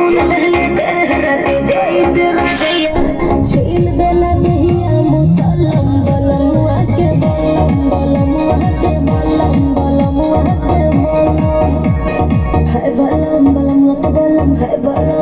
सुकून दहले तेहराते जैसे रजैया छील देला दहिया मुसलम बलमुआ के बलम बलमुआ के बलम बलमुआ के बलम है बलम बलमुआ के बलम है बलम